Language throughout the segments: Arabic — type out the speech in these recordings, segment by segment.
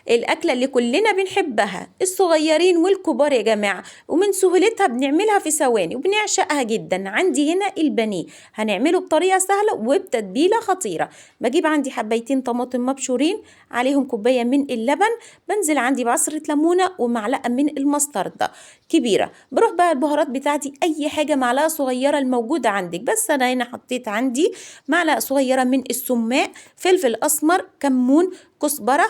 الأكلة اللي كلنا بنحبها الصغيرين والكبار يا جماعة، ومن سهولتها بنعملها في ثواني وبنعشقها جدا. عندي هنا البانيه، هنعمله بطريقة سهلة وبتتبيلة خطيرة. بجيب عندي حبايتين طماطم مبشورين، عليهم كوباية من اللبن، بنزل عندي بعصرة ليمونة ومعلقة من المستردة كبيرة. بروح بقى البهارات بتاعتي أي حاجة، معلقة صغيرة الموجودة عندك، بس أنا هنا حطيت عندي معلقة صغيرة من السماق، فلفل أسمر، كمون، كزبرة،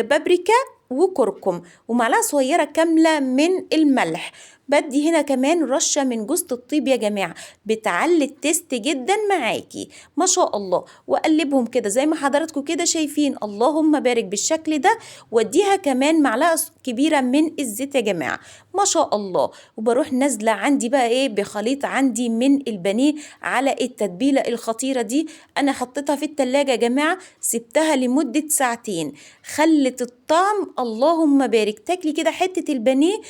بابريكا وكركم، ومعلقة صغيرة كاملة من الملح. بدي هنا كمان رشة من جوز الطيب يا جماعة، بتعلي التست جدا معاكي ما شاء الله. وأقلبهم كده زي ما حضراتكم كده شايفين، اللهم بارك بالشكل ده. واديها كمان معلقة كبيرة من الزيت يا جماعة ما شاء الله. وبروح نازلة عندي بقى ايه بخليط عندي من البانيه على التتبيلة الخطيرة دي. انا حطيتها في التلاجة يا جماعة، سبتها لمدة ساعتين، خلت الطعم اللهم بارك. تاكلي كده حتة البانيه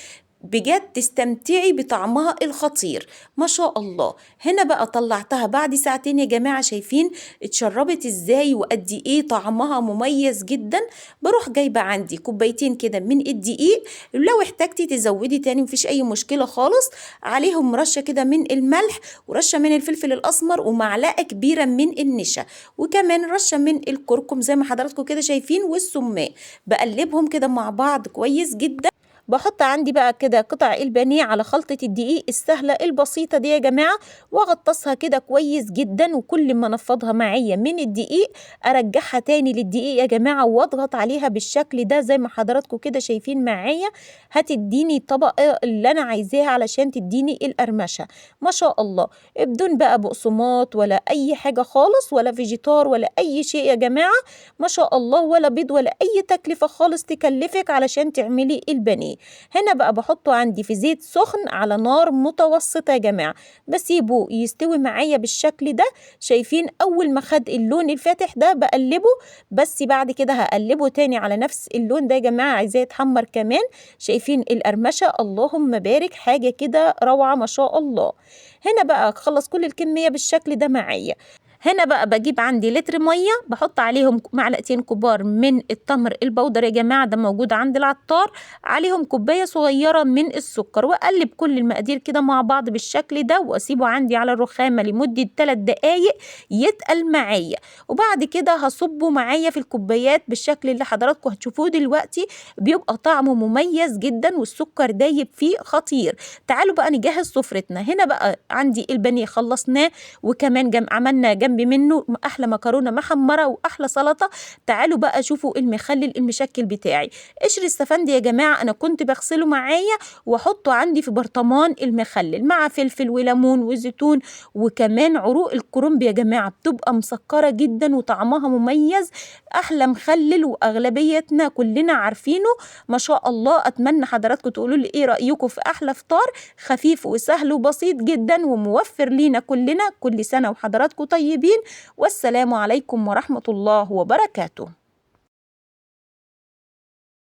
بجد تستمتعي بطعمها الخطير ما شاء الله. هنا بقى طلعتها بعد ساعتين يا جماعة، شايفين اتشربت ازاي وقد ايه طعمها مميز جدا. بروح جايبة عندي كوبايتين كده من الدقيق، لو احتاجتي تزودي تاني مفيش اي مشكلة خالص. عليهم رشة كده من الملح، ورشة من الفلفل الاسمر، ومعلقة كبيرة من النشا، وكمان رشة من الكركم زي ما حضراتكم كده شايفين، والسماق. بقلبهم كده مع بعض كويس جدا. بحط عندي بقى كده قطع البانيه على خلطة الدقيق السهلة البسيطة دي يا جماعة، واغطسها كده كويس جدا. وكل ما انفضها معايا من الدقيق ارجعها تاني للدقيق يا جماعة، واضغط عليها بالشكل ده زي ما حضراتكم كده شايفين معايا. هتديني الطبقة اللي انا عايزاها علشان تديني القرمشة ما شاء الله، بدون بقى بقسماط ولا اي حاجة خالص، ولا فيجيتار ولا اي شيء يا جماعة ما شاء الله، ولا بيض ولا اي تكلفة خالص تكلفك علشان تعملي البانيه. هنا بقى بحطه عندي في زيت سخن على نار متوسطة يا جماعة، بسيبه يستوي معايا بالشكل ده. شايفين أول ما خد اللون الفاتح ده بقلبه، بس بعد كده هقلبه تاني على نفس اللون ده يا جماعة، عايزاه يتحمر كمان. شايفين القرمشة اللهم بارك، حاجة كده روعة ما شاء الله. هنا بقى خلص كل الكمية بالشكل ده معايا. هنا بقى بجيب عندي لتر مية، بحط عليهم معلقتين كبار من التمر البودر يا جماعة، ده موجود عند العطار، عليهم كوباية صغيرة من السكر، وأقلب كل المقادير كده مع بعض بالشكل ده، وأسيبه عندي على الرخامة لمدة 3 دقايق يتقل معايا. وبعد كده هصبه معايا في الكوبايات بالشكل اللي حضراتكم هتشوفوه دلوقتي. بيبقى طعمه مميز جدا والسكر دايب فيه خطير. تعالوا بقى نجهز سفرتنا. هنا بقى عندي البانيه خلصناه، وكمان عملنا جنب منه احلى مكرونه محمره واحلى سلطه. تعالوا بقى شوفوا المخلل المشكل بتاعي. قشر السفندي يا جماعه انا كنت بغسله معايا واحطه عندي في برطمان المخلل، مع فلفل وليمون وزيتون، وكمان عروق الكرنب يا جماعه بتبقى مسكره جدا وطعمها مميز. احلى مخلل واغلبيتنا كلنا عارفينه ما شاء الله. اتمنى حضراتكم تقولوا لي ايه رايكم في احلى فطار خفيف وسهل وبسيط جدا وموفر لينا كلنا. كل سنه وحضراتكم طيبين، والسلام عليكم ورحمة الله وبركاته.